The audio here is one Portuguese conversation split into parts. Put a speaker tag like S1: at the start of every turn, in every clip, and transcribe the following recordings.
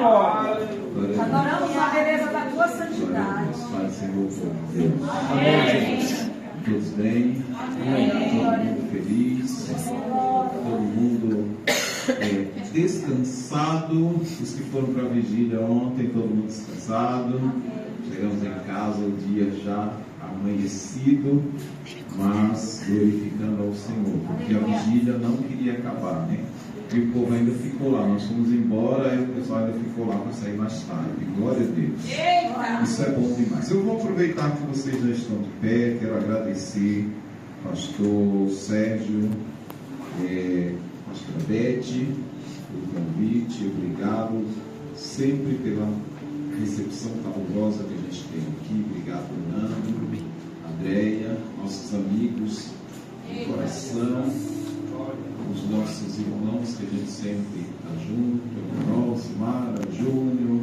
S1: Adoramos a beleza da tua santidade.
S2: Amém. Todos bem? Amém. Todo mundo feliz? Todo mundo descansado? Os que foram para a vigília ontem, todo mundo descansado? Chegamos em casa, o dia já amanhecido, mas glorificando ao Senhor, porque a vigília não queria acabar, né? E o povo ainda ficou lá. Nós fomos embora e o pessoal ainda ficou lá para sair mais tarde. Glória a Deus. Isso é bom demais. Eu vou aproveitar que vocês já estão de pé. Quero agradecer pastor Sérgio, pastora Beth, pelo convite. Obrigado sempre pela recepção calorosa que a gente tem aqui. Obrigado, Nando, Andréia, nossos amigos de coração, os nossos irmãos que a gente sempre está junto, Nossa, Mara, Júnior,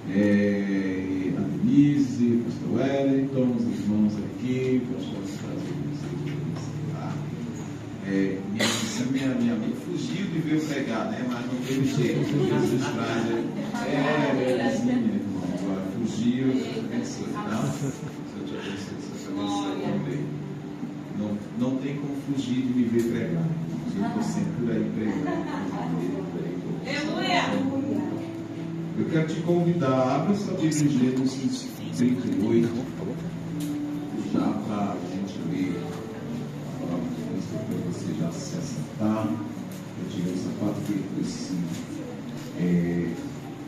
S2: a Denise, o pastor Wellington, os irmãos aqui, o pastor minha amiga fugiu de ver eu pregar, né? Mas não teve jeito, Jesus traz, irmão, agora fugiu, abençoe, tá? Se eu te abençoe também. Não tem como fugir de me ver pregar. Eu estou sempre por aí pregando. Eu quero te convidar, abra sua Bíblia em Gênesis 38, já para a gente ler a palavra de Deus, para você já se assentar. Eu tirei o sapato dele com esse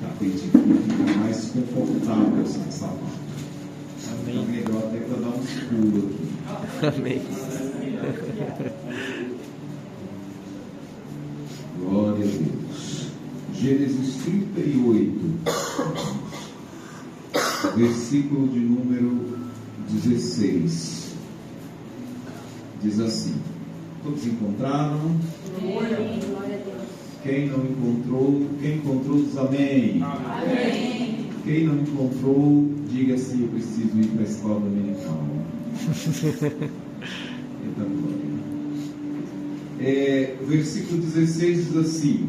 S2: tapete aqui, fica mais confortável sem sapato. Amém. Fica melhor até para dar um escuro aqui.
S3: Amém.
S2: Glória a Deus. Gênesis 38, versículo de número 16. Diz assim: todos encontraram?
S1: Glória a Deus.
S2: Quem não encontrou, quem encontrou diz amém.
S1: Amém.
S2: Quem não encontrou, diga assim: eu preciso ir para a escola dominical. Eita glória. Versículo 16 diz assim: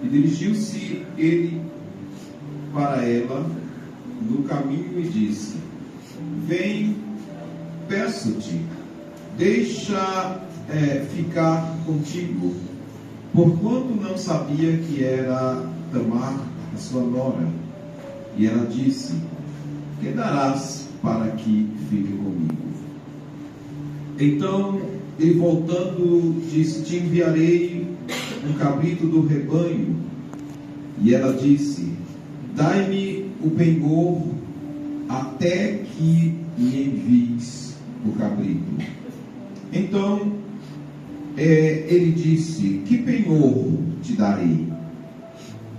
S2: e dirigiu-se ele para ela no caminho e disse: vem, peço-te, deixa ficar contigo, porquanto não sabia que era Tamar a sua nora. E ela disse: que darás para que fique comigo? Então ele, voltando, disse: te enviarei um cabrito do rebanho. E ela disse: dai-me o penhor até que me envies o cabrito. Então ele disse: que penhor te darei?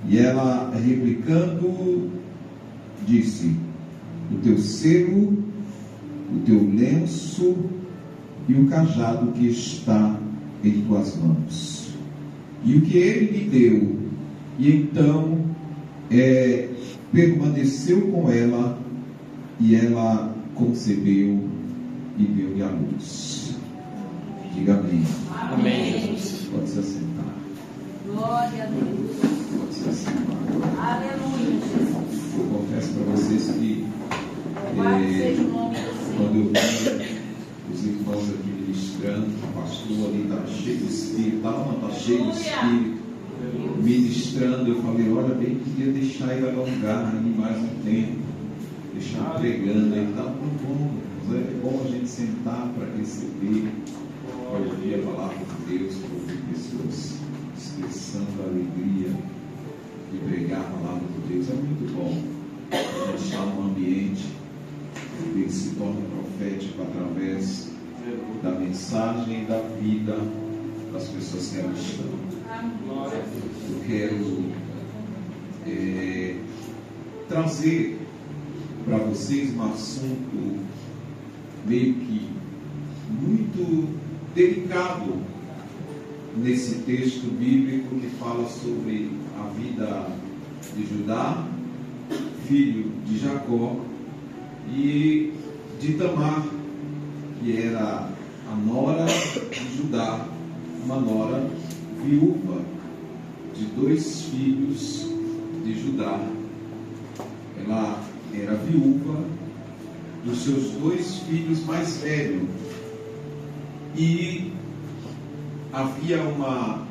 S2: E ela, replicando, disse: o teu selo, o teu lenço e o cajado que está em tuas mãos. E o que ele lhe deu, e então permaneceu com ela, e ela concebeu e deu-lhe a luz. Diga amém.
S3: Amém, Jesus.
S2: Pode se assentar.
S1: Glória a Deus.
S2: Pode se assentar.
S1: Aleluia, Jesus.
S2: Eu confesso para vocês que
S1: Louvado seja o nome do Senhor.
S2: quando eu vi os irmãos aqui ministrando, o pastor ali estava cheio de espírito, estava cheio de espírito, ministrando, eu falei: olha, bem, queria deixar ele alongar aí mais um tempo, deixar pregando, ele estava muito bom. É bom a gente sentar para receber, para ouvir a palavra de Deus, para ouvir pessoas expressando a alegria de pregar a palavra de Deus. É muito bom a gente estar num ambiente que ele se torna profético através da mensagem e da vida das pessoas que ali estão. Eu quero trazer para vocês um assunto meio que muito delicado nesse texto bíblico que fala sobre a vida de Judá, filho de Jacó, e de Tamar, que era a nora de Judá, uma nora viúva de 2 filhos de Judá, ela era viúva dos seus 2 filhos mais velhos, e havia uma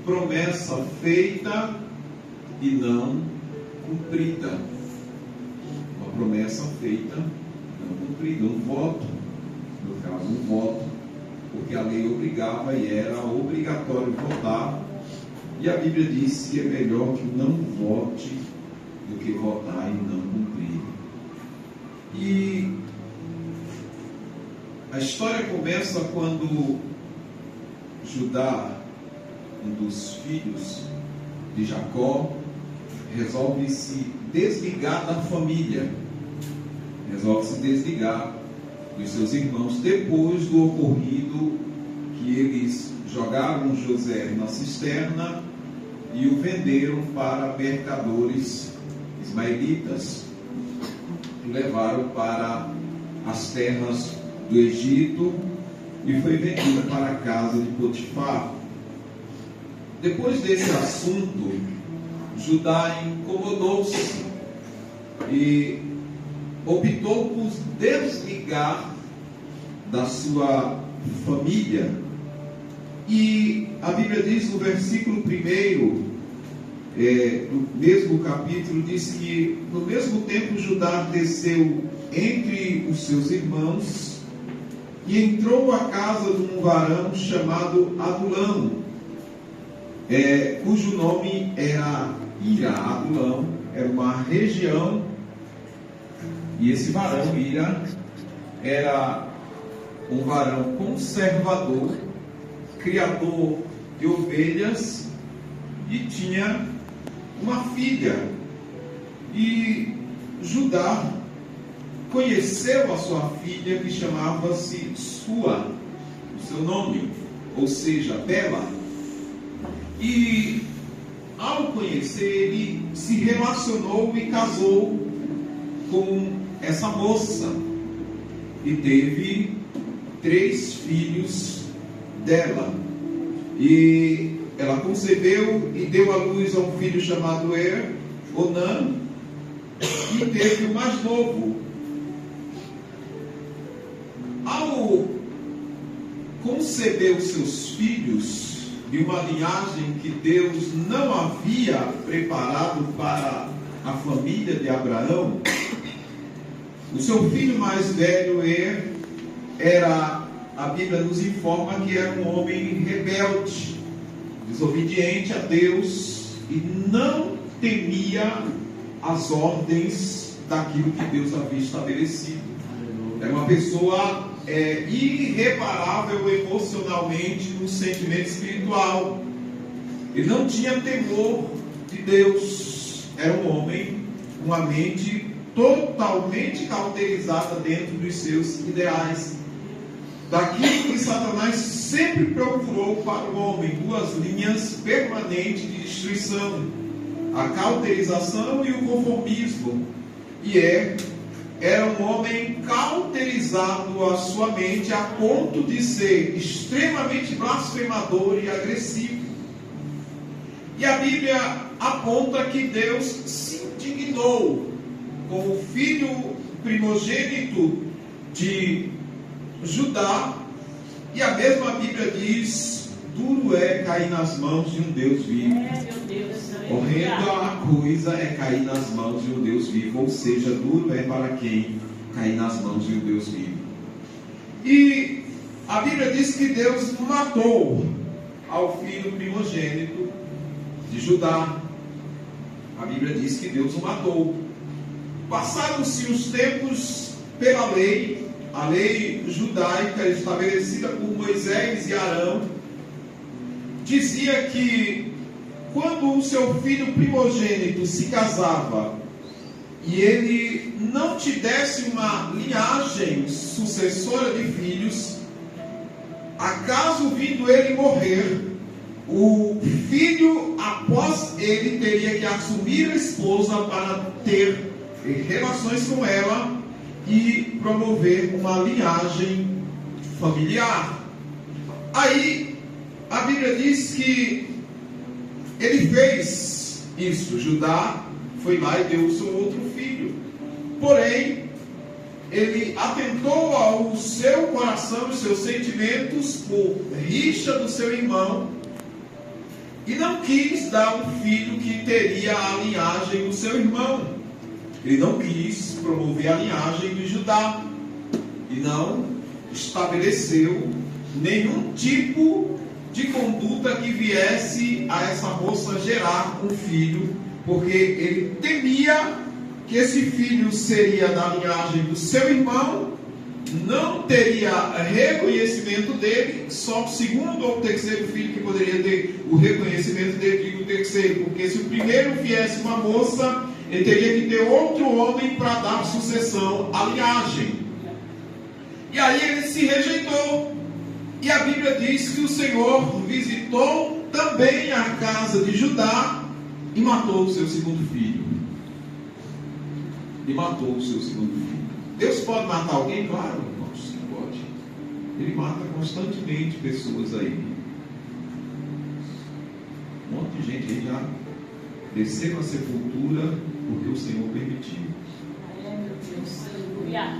S2: promessa feita e não cumprida. Uma promessa feita, não cumprida, um voto, no caso um voto, porque a lei obrigava e era obrigatório votar, e a Bíblia diz que é melhor que não vote do que votar e não cumprir. E a história começa quando Judá, um dos filhos de Jacó, resolve se desligar da família, resolve se desligar dos seus irmãos, depois do ocorrido que eles jogaram José na cisterna e o venderam para mercadores ismaelitas, o levaram para as terras do Egito e foi vendido para a casa de Potifar. Depois desse assunto, Judá incomodou-se e optou por desligar da sua família. E a Bíblia diz no versículo 1, no mesmo capítulo, diz que no mesmo tempo Judá desceu entre os seus irmãos e entrou à casa de um varão chamado Adulão, cujo nome era Ira. Adulão era uma região, e esse varão, Ira, era um varão conservador, criador de ovelhas, e tinha uma filha. E Judá conheceu a sua filha, que chamava-se Sua, o seu nome, ou seja, Bela. E ao conhecer, ele se relacionou e casou com essa moça e teve 3 filhos dela. E ela concebeu e deu à luz a um filho chamado Onã, e teve o mais novo. Ao conceber os seus filhos de uma linhagem que Deus não havia preparado para a família de Abraão, o seu filho mais velho era, a Bíblia nos informa que era um homem rebelde, desobediente a Deus e não temia as ordens daquilo que Deus havia estabelecido. Era uma pessoa irreparável emocionalmente no sentimento espiritual. Ele não tinha temor de Deus. Era um homem, uma mente totalmente cauterizada dentro dos seus ideais, daquilo que Satanás sempre procurou para o homem: 2 linhas permanentes de destruição: a cauterização e o conformismo. E era um homem cauterizado a sua mente a ponto de ser extremamente blasfemador e agressivo. E a Bíblia aponta que Deus se indignou com o filho primogênito de Judá, e a mesma Bíblia diz: duro é cair nas mãos de um Deus vivo. Horrenda coisa é cair nas mãos de um Deus vivo. Ou seja, duro é para quem cair nas mãos de um Deus vivo. E a Bíblia diz que Deus matou ao filho primogênito de Judá. A Bíblia diz que Deus o matou. Passados-se os tempos, pela lei, a lei judaica estabelecida por Moisés e Arão, dizia que quando o seu filho primogênito se casava e ele não te desse uma linhagem sucessora de filhos, acaso vindo ele morrer, o filho após ele teria que assumir a esposa para ter relações com ela e promover uma linhagem familiar. Aí a Bíblia diz que ele fez isso. Judá foi lá e deu o seu outro filho. Porém, ele atentou ao seu coração, os seus sentimentos, por rixa do seu irmão, e não quis dar um filho que teria a linhagem do seu irmão. Ele não quis promover a linhagem de Judá, e não estabeleceu nenhum tipo de conduta que viesse a essa moça gerar um filho, porque ele temia que esse filho seria da linhagem do seu irmão, não teria reconhecimento dele, só o segundo ou o terceiro filho que poderia ter o reconhecimento dele, digo o terceiro, porque se o primeiro viesse uma moça, ele teria que ter outro homem para dar sucessão à linhagem. E aí ele se rejeitou. E a Bíblia diz que o Senhor visitou também a casa de Judá e matou o seu segundo filho. Deus pode matar alguém? Claro, irmãos, pode. Ele mata constantemente pessoas aí. Um monte de gente aí já desceu à sepultura porque o Senhor permitiu.
S1: Meu Deus, aleluia.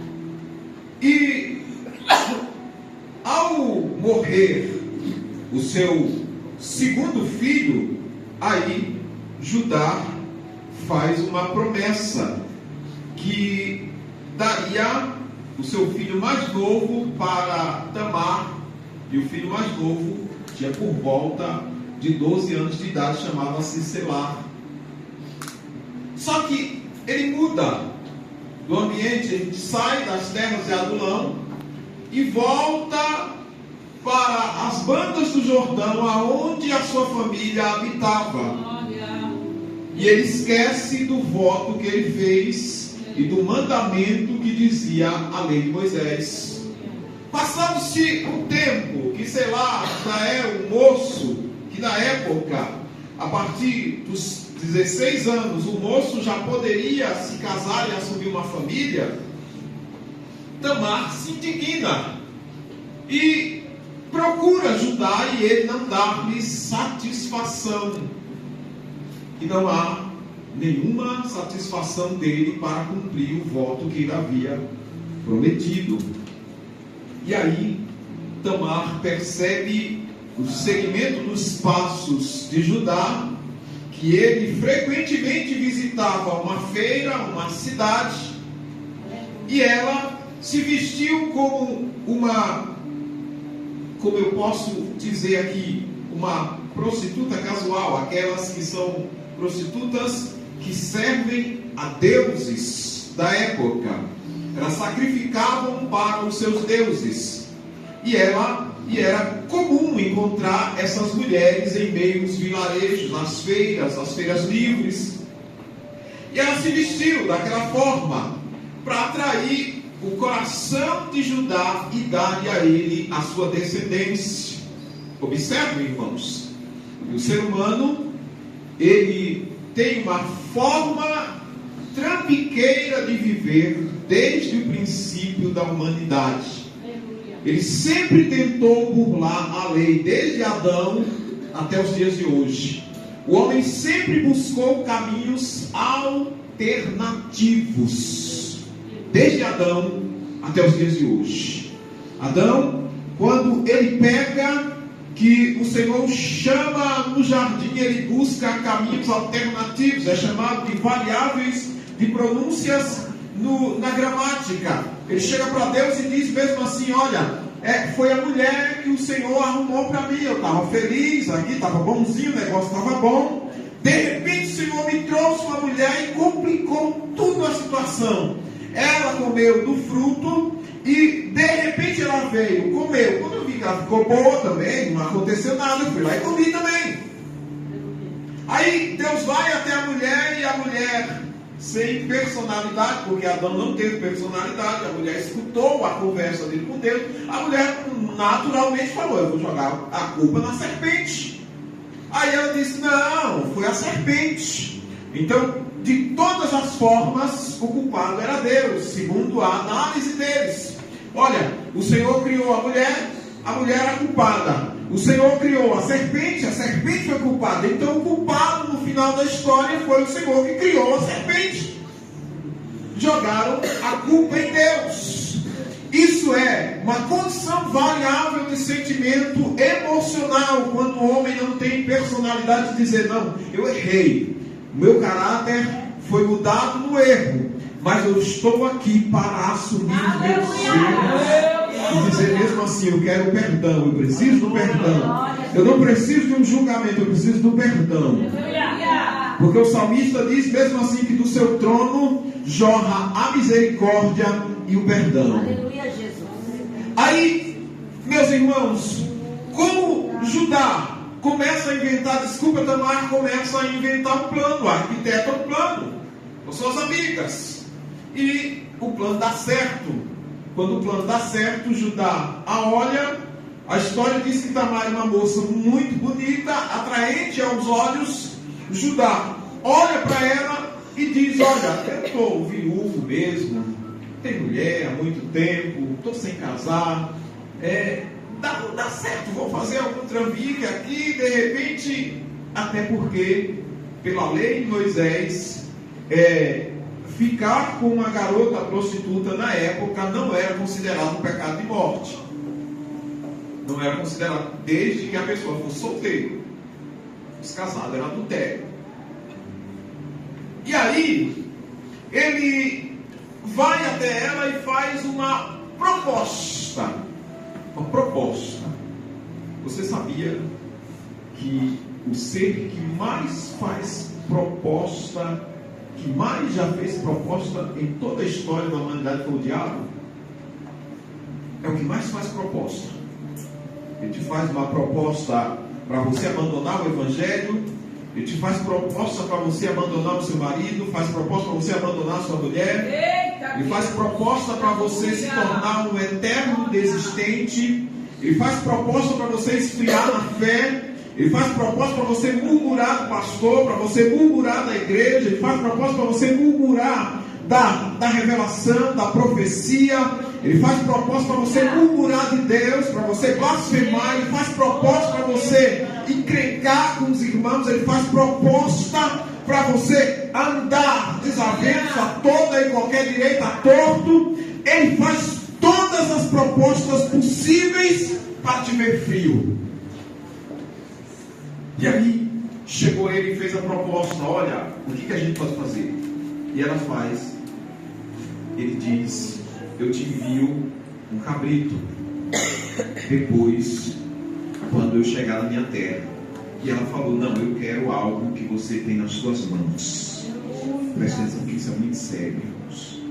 S2: E ao morrer o seu segundo filho, aí Judá faz uma promessa que daria o seu filho mais novo para Tamar, e o filho mais novo tinha por volta de 12 anos de idade, chamava-se Selá. Só que ele muda do ambiente, ele sai das terras de Adulão e volta para as bandas do Jordão, aonde a sua família habitava. E ele esquece do voto que ele fez e do mandamento que dizia a lei de Moisés. Passando-se um tempo, que sei lá, já é um moço, que na época, a partir dos 16 anos, o moço já poderia se casar e assumir uma família. Tamar se indigna e procura Judá, e ele não dá-lhe satisfação. E não há nenhuma satisfação dele para cumprir o voto que ele havia prometido. E aí Tamar percebe o seguimento dos passos de Judá, que ele frequentemente visitava uma feira, uma cidade, e ela se vestiu como como eu posso dizer aqui, uma prostituta casual, aquelas que são prostitutas que servem a deuses da época. Elas sacrificavam para os seus deuses. E era comum encontrar essas mulheres em meio aos vilarejos, nas feiras, as feiras livres. E ela se vestiu daquela forma para atrair o coração de Judá e dar a ele a sua descendência. Observem, irmãos, o ser humano, ele tem uma forma trambiqueira de viver desde o princípio da humanidade. Ele sempre tentou burlar a lei, desde Adão até os dias de hoje. O homem sempre buscou caminhos alternativos, desde Adão até os dias de hoje. Adão, quando ele pega, que o Senhor chama no jardim, ele busca caminhos alternativos, é chamado de variáveis de pronúncias na gramática. Ele chega para Deus e diz mesmo assim: olha, foi a mulher que o Senhor arrumou para mim, eu estava feliz aqui, estava bonzinho, o negócio estava bom. De repente o Senhor me trouxe uma mulher e complicou tudo a situação. Ela comeu do fruto e de repente ela veio, comeu. Quando eu vi que ela ficou boa também, não aconteceu nada, eu fui lá e comi também. Aí Deus vai até a mulher, e a mulher, sem personalidade, porque Adão não teve personalidade, a mulher escutou a conversa dele com Deus, a mulher naturalmente falou: eu vou jogar a culpa na serpente. Aí ela disse: não, foi a serpente. Então, de todas as formas, o culpado era Deus, segundo a análise deles. Olha, o Senhor criou a mulher era culpada, o Senhor criou a serpente foi culpada. Então o culpado no final da história foi o Senhor que criou a serpente. Jogaram a culpa em Deus. Isso é uma condição variável de sentimento emocional, quando o homem não tem personalidade de dizer, não, eu errei, o meu caráter foi mudado no erro, mas eu estou aqui para assumir os meus erros e dizer mesmo assim, eu quero perdão, eu preciso do perdão. Eu não preciso de um julgamento, eu preciso do perdão. Porque o salmista diz mesmo assim que do seu trono jorra a misericórdia e o perdão.
S3: Aleluia, Jesus.
S2: Aí, meus irmãos, como Judá começa a inventar, desculpa Tamar, começa a inventar um plano, arquiteta um plano com suas amigas. E o plano dá certo. Quando o plano dá certo, Judá a olha. A história diz que Tamar é uma moça muito bonita, atraente aos olhos. Judá olha para ela e diz, olha, eu estou viúvo mesmo, tenho mulher há muito tempo, estou sem casar, não dá certo, vou fazer algum trambique aqui, de repente, até porque, pela lei de Moisés, ficar com uma garota prostituta na época não era considerado um pecado de morte. Não era considerado, desde que a pessoa fosse solteira. Os casados eram adultério. E aí, ele vai até ela e faz uma proposta. Uma proposta. Você sabia que o ser que mais faz proposta, que mais já fez proposta em toda a história da humanidade foi o diabo? É o que mais faz proposta. Ele te faz uma proposta para você abandonar o evangelho, ele te faz proposta para você abandonar o seu marido, faz proposta para você abandonar a sua mulher, ele faz proposta para você se tornar um eterno desistente, ele faz proposta para você esfriar na fé, ele faz proposta para você murmurar do pastor, para você murmurar da igreja, ele faz proposta para você murmurar da revelação, da profecia, ele faz proposta para você murmurar de Deus, para você blasfemar, ele faz proposta para você encrencar com os irmãos, ele faz proposta para você andar desaventos a toda e qualquer direita a torto, ele faz todas as propostas possíveis para te ver frio. E aí, chegou ele e fez a proposta, olha, o que a gente pode fazer? E ela faz, ele diz, eu te envio um cabrito, depois, quando eu chegar na minha terra. E ela falou, não, eu quero algo que você tem nas suas mãos. Presta atenção que isso é muito sério, irmãos.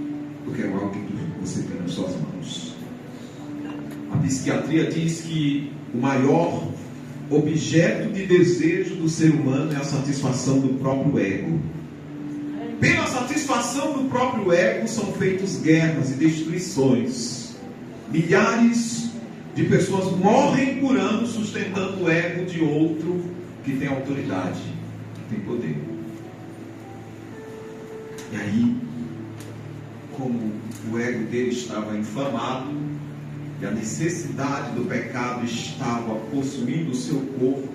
S2: Eu quero algo que você tem nas suas mãos. A psiquiatria diz que o maior objeto de desejo do ser humano é a satisfação do próprio ego. Pela satisfação do próprio ego são feitas guerras e destruições. Milhares de pessoas morrem por ano sustentando o ego de outro que tem autoridade, que tem poder. E aí, como o ego dele estava inflamado e a necessidade do pecado estava possuindo o seu corpo,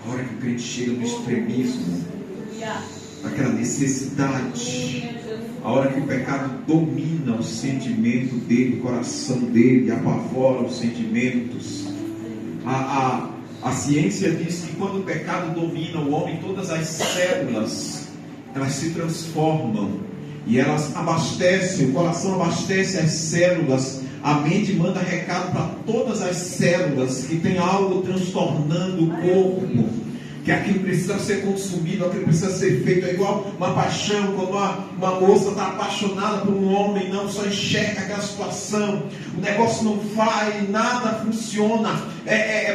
S2: a hora que o crente chega no extremismo, aquela necessidade, a hora que o pecado domina o sentimento dele, o coração dele, apavora os sentimentos. A ciência diz que quando o pecado domina o homem, todas as células, elas se transformam e elas abastecem, o coração abastece as células, a mente manda recado para todas as células que tem algo transtornando o corpo, que aquilo precisa ser consumido, aquilo precisa ser feito. É igual uma paixão, quando uma moça está apaixonada por um homem, não só enxerga aquela situação, o negócio não vai, nada funciona,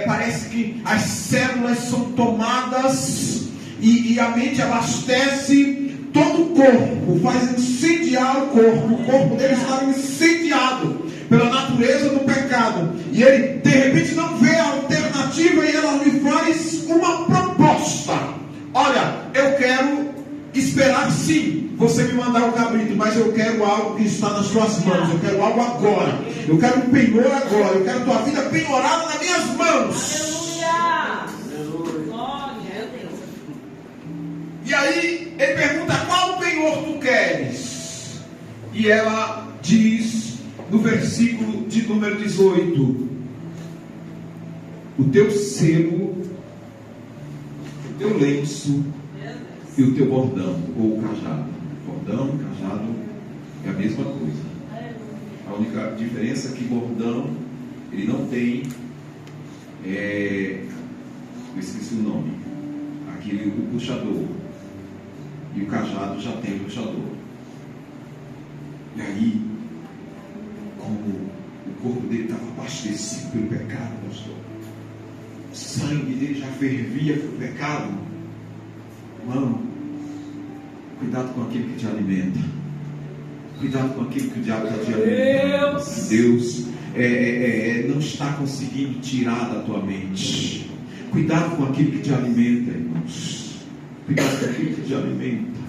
S2: parece que as células são tomadas e a mente abastece todo o corpo, faz incendiar o corpo dele está incendiado pela natureza do pecado, e ele de repente não vê a alternativa e ela lhe faz uma proposta. Olha, eu quero esperar sim você me mandar um cabrito, mas eu quero algo que está nas tuas mãos. Eu quero algo agora. Eu quero um penhor agora. Eu quero tua vida penhorada nas minhas mãos.
S1: Aleluia. Glória a Deus.
S2: E aí ele pergunta: qual penhor tu queres? E ela diz no versículo de número 18: o teu selo, o teu lenço e o teu bordão, ou o cajado. Bordão, cajado é a mesma coisa. A única diferença é que bordão, ele não tem, eu esqueci o nome, aquele, o puxador. E o cajado já tem o puxador. E aí, como o corpo dele estava abastecido pelo pecado, pastor, o sangue dele já fervia pelo pecado. Irmão, cuidado com aquilo que te alimenta. Cuidado com aquilo que o diabo está te alimentando. Deus não está conseguindo tirar da tua mente. Cuidado com aquilo que te alimenta, irmãos. Cuidado com aquilo que te alimenta.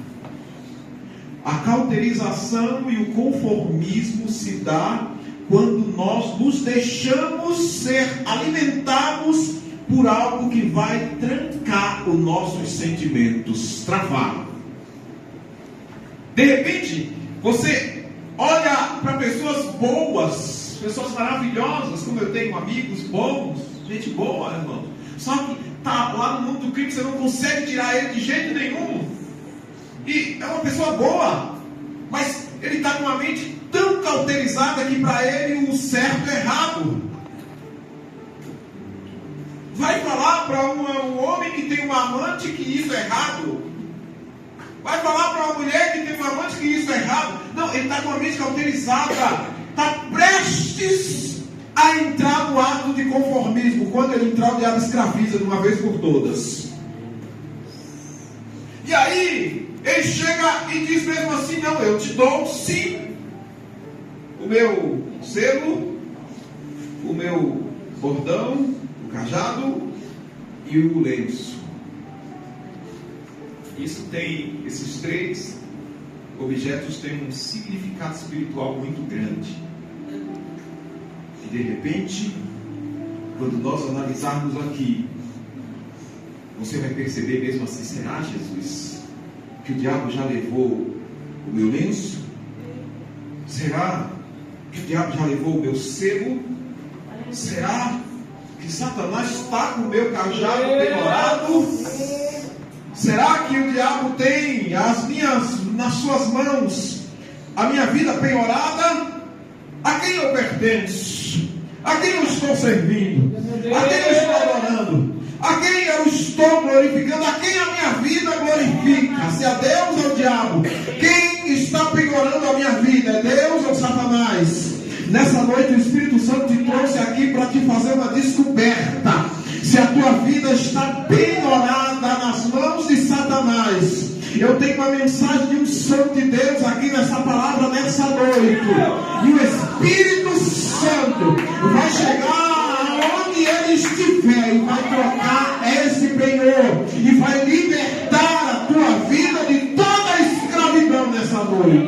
S2: A cauterização e o conformismo se dá quando nós nos deixamos ser alimentados por algo que vai trancar os nossos sentimentos, travar. De repente, você olha para pessoas boas, pessoas maravilhosas, como eu tenho amigos bons, gente boa, irmão. Só que está lá no mundo do crime, você não consegue tirar ele de jeito nenhum. E é uma pessoa boa, mas ele está com uma mente tão cauterizada que para ele o certo é errado. Vai falar para um homem que tem uma amante que isso é errado. Vai falar para uma mulher que tem uma amante que isso é errado. Não, ele está com a mente cauterizada. Está prestes a entrar no ato de conformismo. Quando ele entrar, o diabo escraviza de uma vez por todas. E aí, ele chega e diz mesmo assim: não, eu te dou sim o meu selo, o meu bordão, o cajado e o lenço. Esses três objetos têm um significado espiritual muito grande. E de repente, quando nós analisarmos aqui, você vai perceber mesmo assim: será, Jesus, que o diabo já levou o meu lenço? Será que o diabo já levou o meu selo? Será que Satanás está com o meu cajado penhorado? Será que o diabo tem nas suas mãos a minha vida penhorada? A quem eu pertenço? A quem eu estou servindo? A quem eu estou adorando? A quem eu estou glorificando? A quem a minha vida glorifica? Se é Deus ou o diabo? Quem está penhorando a minha vida? É Deus ou Satanás? Nessa noite o Espírito Santo te trouxe aqui para te fazer uma descoberta. Se a tua vida está penhorada nas mãos de Satanás, eu tenho uma mensagem de unção de Deus aqui nessa palavra, nessa noite. E o Espírito Santo vai chegar aonde ele estiver e vai trocar esse penhor e vai libertar a tua vida de toda a escravidão nessa noite.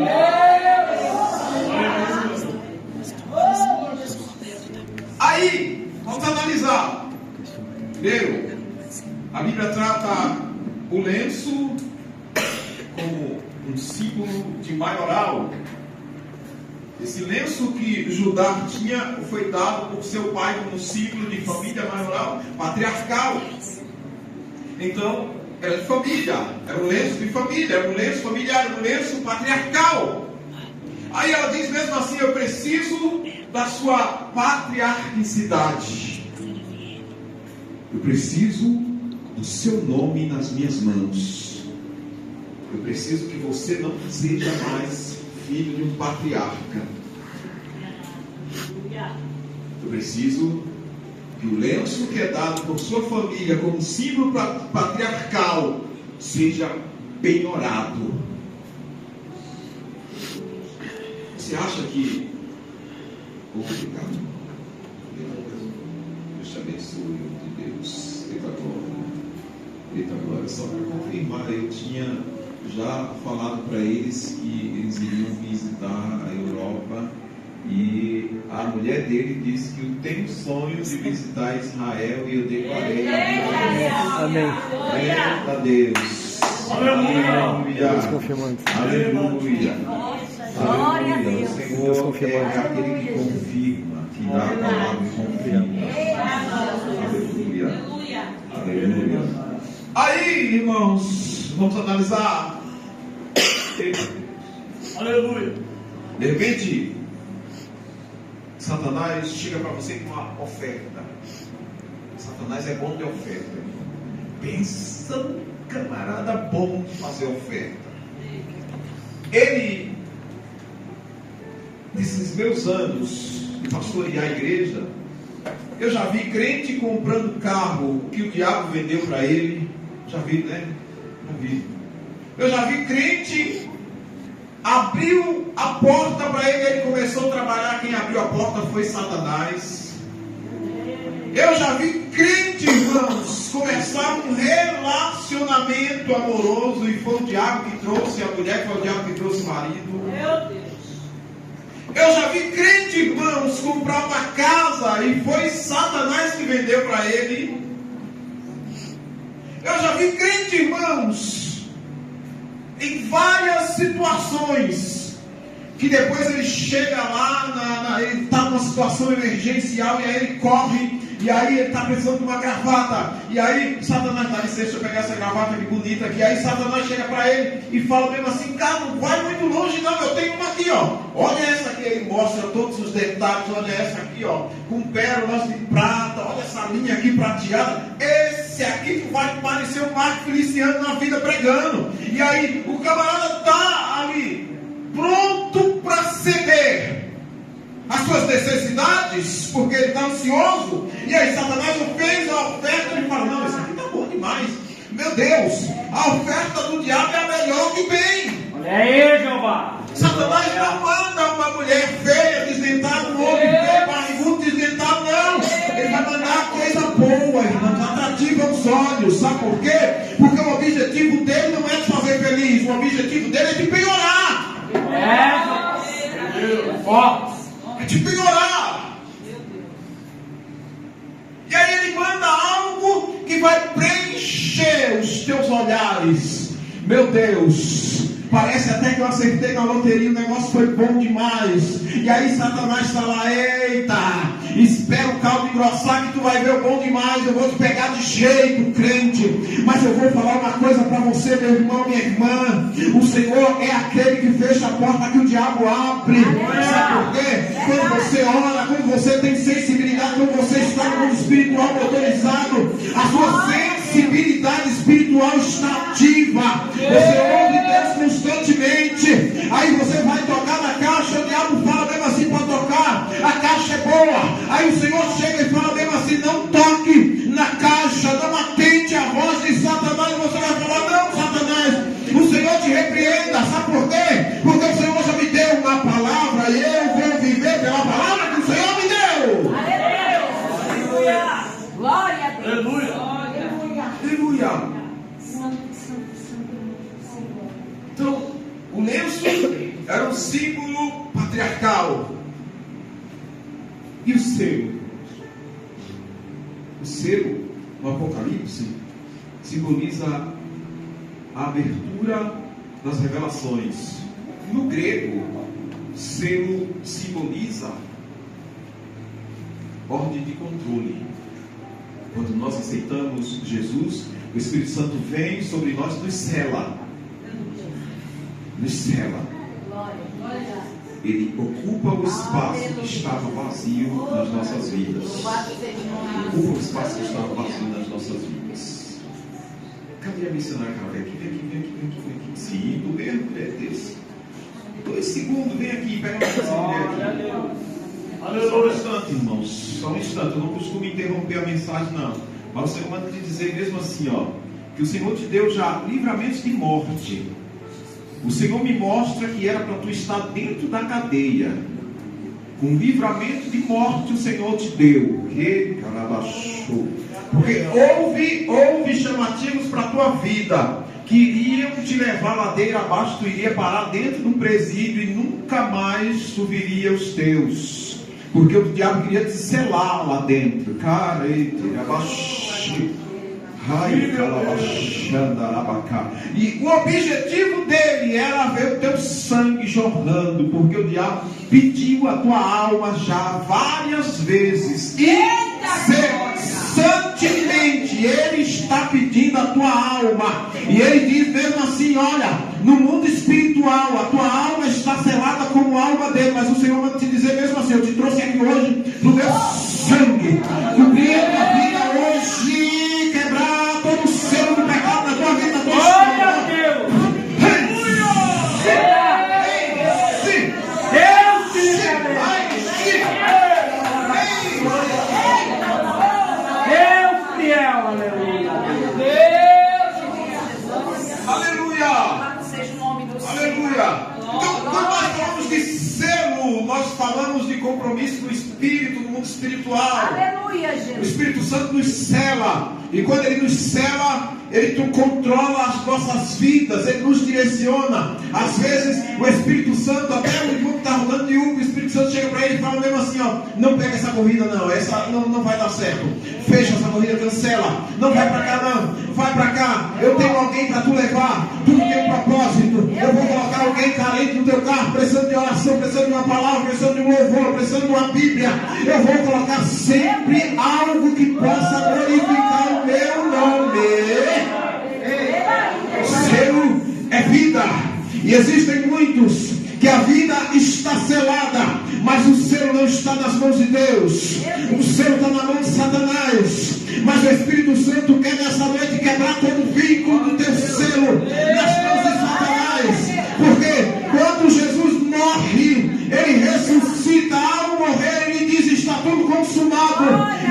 S2: Aí, vamos analisar. Primeiro, a Bíblia trata o lenço como um símbolo de maioral. Esse lenço que Judá tinha foi dado por seu pai como símbolo de família maioral, patriarcal. Então, era de família, era um lenço de família, era um lenço familiar, era um lenço patriarcal. Aí ela diz mesmo assim: eu preciso da sua patriarquicidade. Eu preciso do seu nome nas minhas mãos. Eu preciso que você não seja mais filho de um patriarca. Eu preciso que o lenço que é dado por sua família como símbolo patriarcal seja penhorado. Você acha que... Obrigado. Deus te abençoe, de Deus. Eita glória. Só para confirmar, eu tinha já falado para eles que eles iriam visitar a Europa, e a mulher dele disse que eu tenho sonho de visitar Israel e eu declarei.
S3: Amém.
S2: Glória a Deus. Aleluia.
S3: Deus confirmando.
S2: Aleluia.
S4: Glória a
S2: Aleluia.
S4: Deus.
S2: O
S3: Deus
S2: Senhor
S3: confirmando.
S2: é aquele que confirma, que dá a palavra e confirma. Aleluia. Aleluia. Aí, irmãos, vamos analisar.
S5: Aleluia.
S2: De repente, Satanás chega para você com uma oferta. Satanás é bom de oferta. Pensa um camarada bom de fazer oferta. Ele, nesses meus anos de pastorear a igreja, eu já vi crente comprando carro que o diabo vendeu para ele. Já vi, né? Já vi. Eu já vi crente abriu a porta para ele, ele começou a trabalhar. Quem abriu a porta foi Satanás. Eu já vi crente, irmãos, começar um relacionamento amoroso e foi o diabo que trouxe a mulher, foi o diabo que trouxe o marido.
S1: Meu Deus.
S2: Eu já vi crente, irmãos, comprar uma casa e foi Satanás que vendeu para ele. Eu já vi crente, irmãos, em várias situações, que depois ele chega lá, ele está numa situação emergencial, e aí ele corre, e aí ele está precisando de uma gravata, e aí Satanás, dá licença, deixa eu pegar essa gravata que bonita aqui. Aí Satanás chega para ele e fala mesmo assim: cara, não vai muito longe não, eu tenho uma aqui, ó, olha essa aqui. Ele mostra todos os detalhes, olha essa aqui, ó, com pérolas de prata, olha essa linha aqui prateada, esse aqui que vai parecer o Marco Feliciano na vida pregando. E aí o camarada está ali pronto para ceder as suas necessidades, porque ele está ansioso. E aí Satanás fez a oferta, ele fala: não, isso aqui está bom demais, meu Deus, a oferta do diabo é a melhor que tem.
S5: Olha aí, Jeová.
S2: Satanás não manda uma mulher feia, desdentada, um homem feio, barrigudo, desdentado, não. Ele vai mandar coisa boa, irmãos, atrativa aos olhos. Sabe por quê? Porque o objetivo dele não é te fazer feliz, o objetivo dele é te penhorar. É te penhorar. E aí ele manda algo que vai preencher os teus olhares. Meu Deus, parece até que eu acertei na loteria, o negócio foi bom demais. E aí Satanás está lá: eita, espera o caldo engrossar que tu vai ver o bom demais. Eu vou te pegar de jeito, crente. Mas eu vou falar uma coisa para você, meu irmão, minha irmã: o Senhor é aquele que fecha a porta que o diabo abre. Sabe por quê? Quando você ora, quando você tem sensibilidade, quando você está no mundo espiritual motorizado, a sua sensibilidade espiritual está ativa. Você ouve Deus constantemente. Aí você vai tocar na caixa, o diabo fala mesmo assim para tocar, a caixa é boa. Aí o Senhor chega e fala mesmo assim: não toque na caixa, não atente à voz de Satanás. E você vai falar: não, Satanás, o Senhor te repreenda. Sabe por quê? Porque o Senhor já me deu uma palavra e eu vou viver pela palavra que o Senhor me deu.
S4: Aleluia. Glória a Deus.
S5: Aleluia.
S2: Aleluia. Então, o lenço era um símbolo patriarcal. E o selo? O selo, no Apocalipse, simboliza a abertura das revelações. No grego, selo simboliza ordem de controle. Quando nós aceitamos Jesus, o Espírito Santo vem sobre nós, nos sela. Nos sela. Ele ocupa o espaço que estava vazio nas nossas vidas. Ocupa o espaço que estava vazio nas nossas vidas. Cadê a missionária? Vem aqui. Sim, do mesmo, mulher desse. 2 segundos, vem aqui, pega essa mulher aqui. Só um instante, irmãos. Só um instante. Eu não costumo interromper a mensagem, não. Mas o Senhor manda te dizer mesmo assim, ó, que o Senhor te deu já livramentos de morte. O Senhor me mostra que era para tu estar dentro da cadeia. Um livramento de morte o Senhor te deu. Que carabachou. Porque houve chamativos para a tua vida. que iriam te levar ladeira abaixo, tu iria parar dentro de um presídio e nunca mais tu viria os teus, porque o diabo queria te selar lá dentro. Cara, e o objetivo dele era ver o teu sangue jorrando, porque o diabo pediu a tua alma já várias vezes. Incessantemente ele está pedindo a tua alma. E ele diz mesmo assim: olha, no mundo espiritual a tua alma está selada como a alma dele, mas o Senhor vai te dizer mesmo assim: eu te trouxe aqui hoje no meu sangue, cobrir a tua vida hoje, quebrar todo o selo do pecado na tua vida, na tua
S5: Glória a
S2: história.
S5: Deus! Deus fiel, aleluia!
S2: Aleluia!
S4: Louvado seja o nome do Senhor.
S2: Aleluia! Então, quando nós falamos de selo, nós falamos de compromisso do Espírito no mundo espiritual.
S4: Aleluia,
S2: O
S4: Jesus.
S2: Espírito Santo nos sela. E quando Ele nos sela, Ele controla as nossas vidas, Ele nos direciona. Às vezes o Espírito Santo, até o irmão que está rodando de Uber, o Espírito Santo chega para ele e fala mesmo assim: ó, não pega essa corrida não, essa não vai dar certo. Fecha essa corrida, cancela. Não vai para cá não, vai para cá. Eu tenho alguém para tu levar. Tu tem um propósito. Eu vou colocar alguém carente no teu carro, precisando de oração, precisando de uma palavra, precisando de um louvor, precisando de uma Bíblia. Eu vou colocar sempre algo que possa glorificar o meu nome. O selo é vida. E existem muitos que a vida está selada, mas o selo não está nas mãos de Deus. O selo está na mão de Satanás. Mas o Espírito Santo quer nessa noite quebrar todo o vínculo do teu selo nas mãos de Satanás. Porque quando Jesus morre, ele ressuscita. Ao morrer, ele diz: está tudo consumado.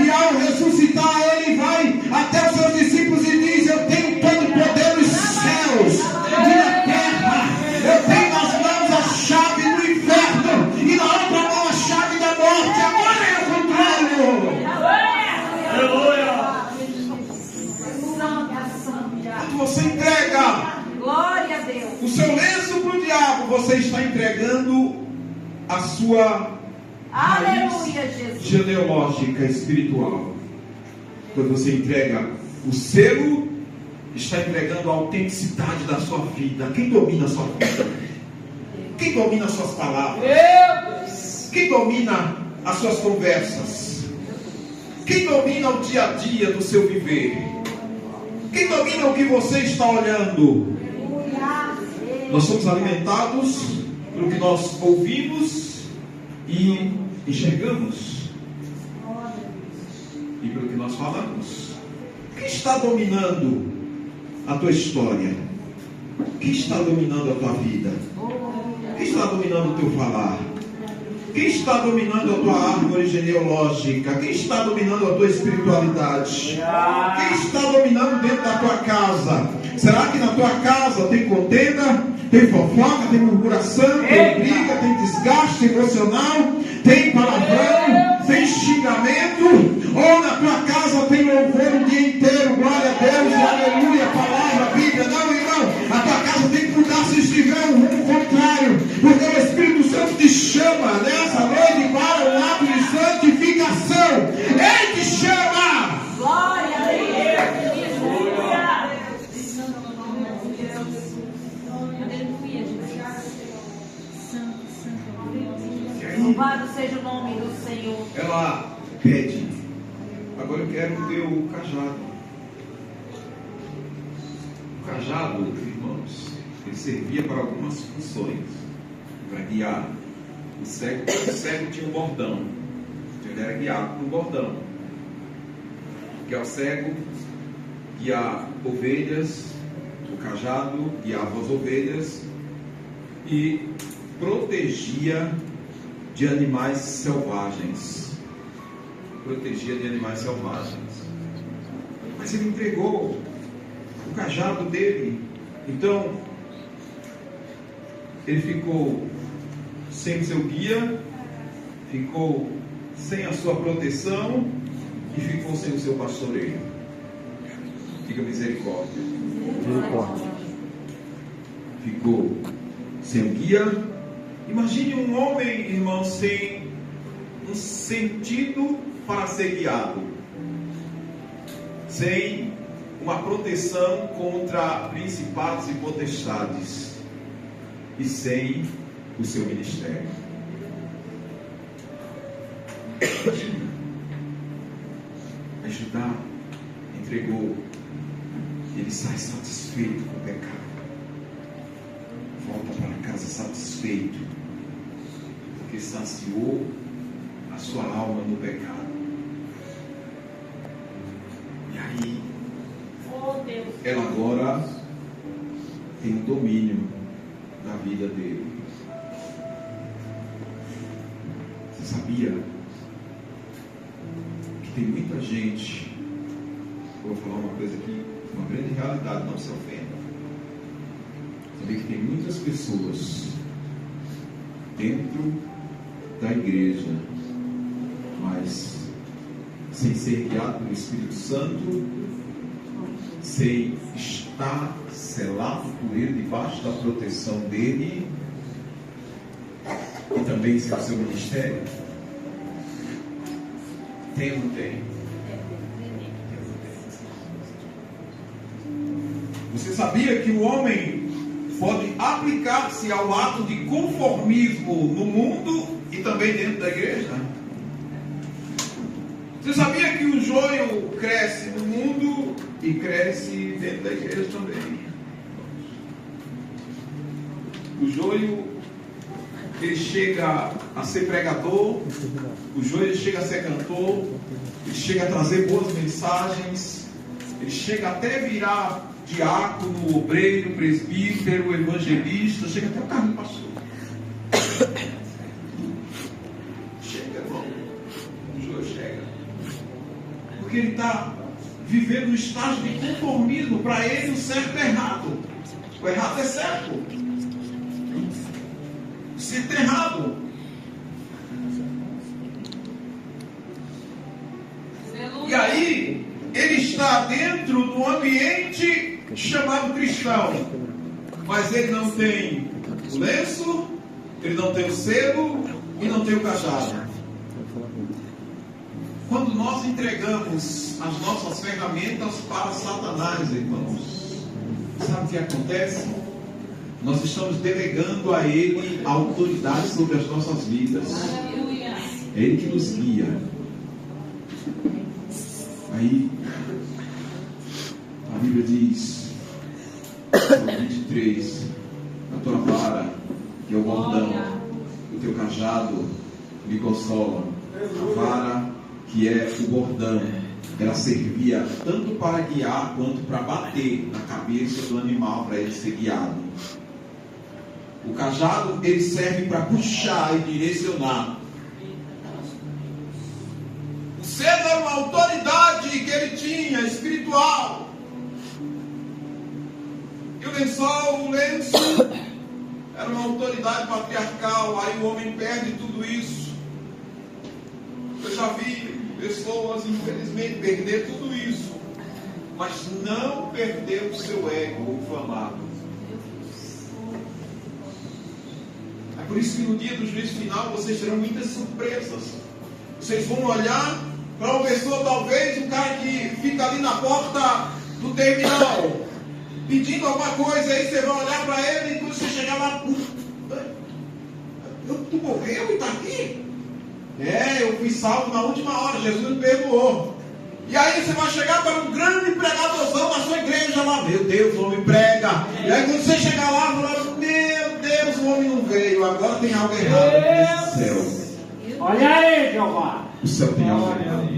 S2: E ao ressuscitar, ele vai até os seus discípulos e diz: eu tenho todo o poder dos céus e da terra. Eu tenho nas mãos a chave do inferno e na outra mão a chave da morte. Agora eu controlo.
S5: Aleluia!
S2: Quando você entrega
S4: Glória a Deus.
S2: o seu lenço para o diabo, você está entregando a sua
S4: Aleluia, Jesus.
S2: genealógica espiritual. Quando você entrega o selo, está entregando a autenticidade da sua vida. Quem domina a sua vida? Quem domina as suas palavras? Quem domina as suas conversas? Quem domina o dia a dia do seu viver? Quem domina o que você está olhando? Nós somos alimentados pelo que nós ouvimos e enxergamos, e pelo que nós falamos. Quem está dominando a tua história? Quem está dominando a tua vida? Quem está dominando o teu falar? Quem está dominando a tua árvore genealógica? Quem está dominando a tua espiritualidade? Quem está dominando dentro da tua casa? Será que na tua casa tem contenda? Tem fofoca? Tem murmuração? Tem briga? Tem desgaste emocional? Tem palavrão? Tem xingamento? Ou na tua casa tem louvor o dia inteiro? Glória a Deus, aleluia, palavra, Bíblia. Não, irmão, a tua casa tem que mudar se estiver um rumo contrário, porque o Espírito Santo te chama nessa noite para um ato de santificação. Ele te chama.
S4: Glória a Deus. Louvado seja o nome do Senhor.
S2: Ela pede: agora eu quero o teu cajado. O cajado, irmãos, ele servia para algumas funções, para guiar. O cego tinha um bordão, ele era guiado por um bordão, que é o cego guiar ovelhas, o cajado guiava as ovelhas e protegia de animais selvagens. Protegia de animais selvagens. Mas ele entregou o cajado dele. Então, ele ficou sem seu guia, ficou sem a sua proteção e ficou sem o seu pastoreio. Diga misericórdia.
S3: Misericórdia.
S2: ficou sem o guia. Imagine um homem, irmão, sem um sentido para ser guiado, sem uma proteção contra principados e potestades, e sem o seu ministério. A Judá entregou, ele sai satisfeito com o pecado, volta para casa satisfeito, porque saciou a sua alma no pecado. E aí, ela agora tem o domínio da vida dele. Você sabia que tem muita gente, eu vou falar uma coisa aqui, uma grande realidade, não se ofenda. Sabia que tem muitas pessoas dentro da igreja, mas sem ser guiado pelo Espírito Santo, sem estar selado por Ele, debaixo da proteção dEle, e também sem o seu ministério? Tem ou não tem? Você sabia que o homem pode aplicar-se ao ato de conformismo no mundo e também dentro da igreja? Você sabia que o joio cresce no mundo e cresce dentro da igreja também? O joio, ele chega a ser pregador, o joio chega a ser cantor, ele chega a trazer boas mensagens, ele chega até virar diácono, obreiro, presbítero, evangelista, chega até o cargo de pastor. Chega, irmão. O joio chega. Porque ele está vivendo um estágio de conformismo. Para ele, o certo é errado. O errado é certo. O certo é errado. E aí, ele está dentro do ambiente chamado cristão, mas ele não tem o lenço, ele não tem o selo e não tem o cajado. Quando nós entregamos as nossas ferramentas para Satanás, irmãos, sabe o que acontece? Nós estamos delegando a ele a autoridade sobre as nossas vidas. É ele que nos guia. Aí a Bíblia diz, no 23, a tua vara, que é o bordão, o teu cajado me consolam. A vara, que é o bordão, ela servia tanto para guiar quanto para bater na cabeça do animal para ele ser guiado. O cajado, ele serve para puxar e direcionar. O selo era uma autoridade que ele tinha, espiritual. E o lenço era uma autoridade patriarcal. Aí o homem perde tudo isso. Eu já vi pessoas, infelizmente, perder tudo isso, mas não perder o seu ego inflamado. É por isso que no dia do juízo final vocês terão muitas surpresas. Vocês vão olhar para uma pessoa, talvez um cara que fica ali na porta do terminal pedindo alguma coisa, aí você vai olhar para ele e quando você chegar lá, tu morreu e está aqui? Eu fui salvo na última hora, Jesus me perdoou. E aí você vai chegar para um grande pregadorzão da sua igreja lá, meu Deus, o homem prega. E aí quando você chegar lá, fala, meu Deus, o homem não veio, agora tem algo errado no céu.
S5: Olha aí, Jeová.
S2: O céu tem algo errado.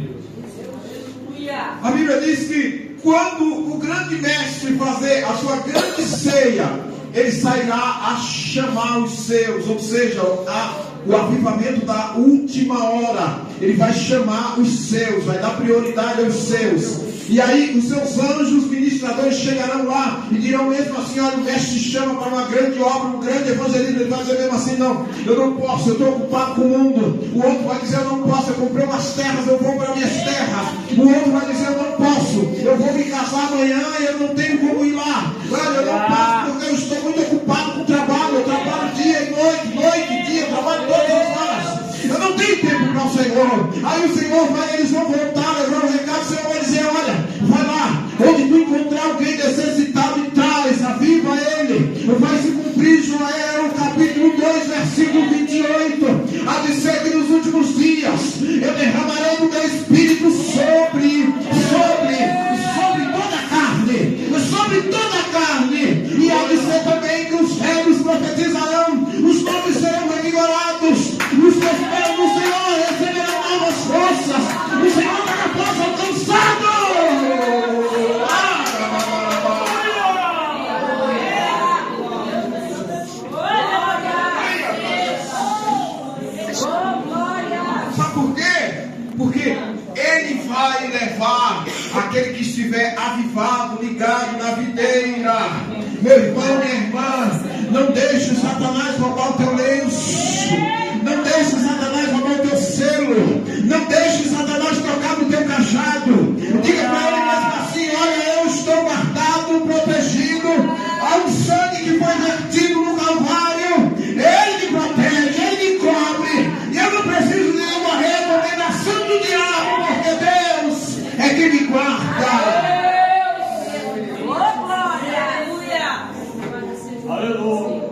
S2: A Bíblia diz que quando o grande mestre fazer a sua grande ceia, ele sairá a chamar os seus, ou seja, o avivamento da última hora. Ele vai chamar os seus, vai dar prioridade aos seus. E aí os seus anjos ministradores chegarão lá e dirão mesmo assim, olha, o mestre chama para uma grande obra, um grande evangelismo. Ele vai dizer mesmo assim, não, eu não posso, eu estou ocupado com o mundo. O outro vai dizer, eu não posso, eu comprei umas terras, eu vou para minhas terras. O outro vai dizer, eu não posso, eu vou me casar amanhã e eu não tenho como ir lá. Olha, eu não posso porque eu estou muito ocupado videira. Meu irmão, minha irmã, não deixe Satanás roubar o teu lenço. Não deixe Satanás roubar o teu selo. Não deixe Satanás tocar no teu cajado. Diga para ele mesmo assim: olha, eu estou guardado, protegido. Há um sangue que foi vertido no Calvário. Ele me protege, ele me cobre. E eu não preciso de nenhuma recomendação do diabo, porque Deus é que me guarda.
S5: Aleluia.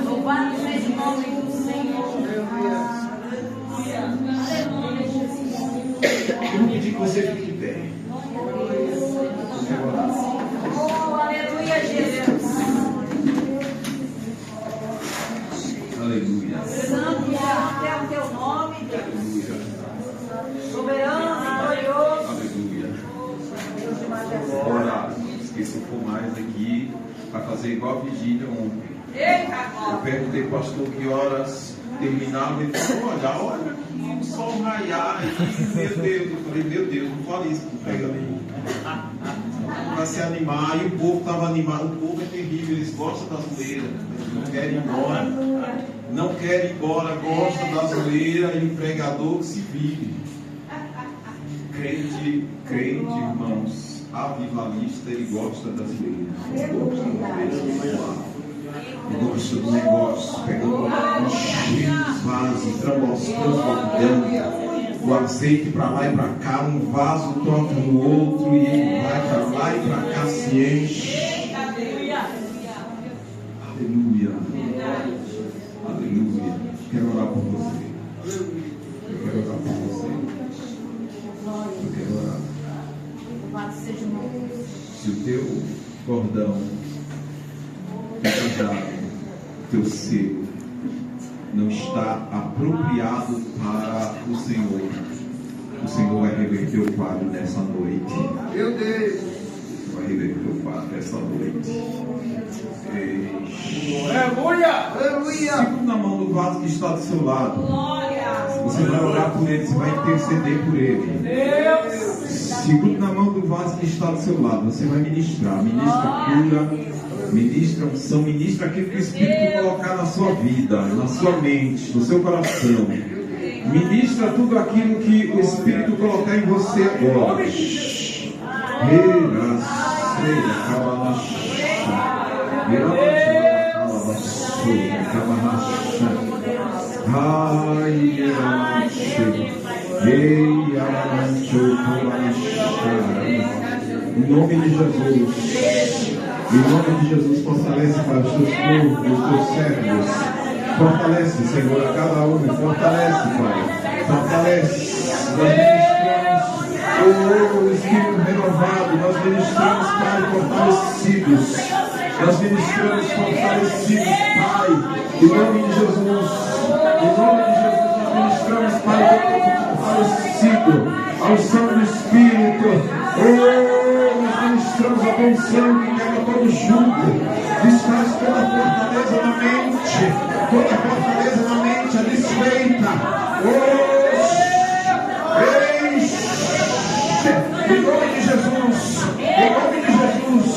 S4: Louvado seja o nome do Senhor.
S2: Eu vou pedir que você fique de pé.
S4: Oh, aleluia, Jesus.
S2: Aleluia.
S4: Santo é o teu nome, Deus.
S2: Aleluia.
S4: Soberano, glorioso.
S2: Aleluia.
S4: Deus de majestade.
S2: Ora, se for mais aqui, vai fazer igual a vigília ontem. Eu perguntei para o pastor que horas terminava. Ele falou: olha aqui o sol raiar. Meu Deus, eu falei: meu Deus, não fale isso com o pregador. Vai se animar. E o povo estava animado. O povo é terrível, eles gostam da zoeira, não querem ir embora. Não querem ir embora, gostam da zoeira. E o pregador que se vire. Crente, irmãos, avivalista, ele gosta das zoeira. Ele gosta do negócio, pegando enchendo os vasos, transbordando o azeite para lá e para cá, um vaso toca no outro e ele vai para lá e para cá, se enche. Aleluia. Aleluia. Quero orar por você. Eu quero orar por você. Eu quero orar.
S4: Louvado seja o nome.
S2: Se o teu cordão, teu cajado, teu selo não está apropriado para o Senhor vai reverter o quadro nessa noite. Meu Deus! Vai reverter o quadro nessa noite.
S5: Aleluia.
S2: Segura na mão do vaso que está do seu lado. Você vai orar por ele, você vai interceder por ele. Segure na mão do vaso que está do seu lado. Você vai ministrar. Ministra cura, ministra unção, ministra aquilo que o Espírito colocar na sua vida, na sua mente, no seu coração. Ministra tudo aquilo que o Espírito colocar em você agora. Em nome de Jesus. Em nome de Jesus, fortalece para os teus povos, os teus servos. Fortalece, Senhor, a cada um. Fortalece, Pai. Fortalece. Nós ministramos o Espírito renovado. Nós ministramos, Pai, fortalecidos. Nós ministramos fortalecidos, Pai. Em nome de Jesus. Em nome de Jesus, nós ministramos, Pai, fortalecido. Ao som do Espírito. Nós ministramos a bênção que quebra todo jugo. Desfaz toda a fortaleza na mente. Toda a fortaleza na mente, a desfeita. Em nome de Jesus. Em nome de Jesus.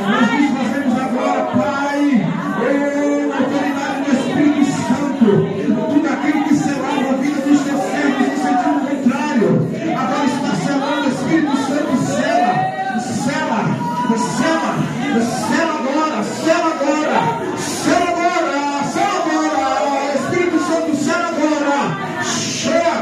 S2: Nós desfazemos agora, Pai, autoridade do Espírito Santo. Tudo aquilo que selava a vida dos teus servos no sentido contrário. Agora está selando, o Espírito Santo sela. Sela agora, sela agora, sela agora, sela agora, Espírito Santo, sela agora, cheia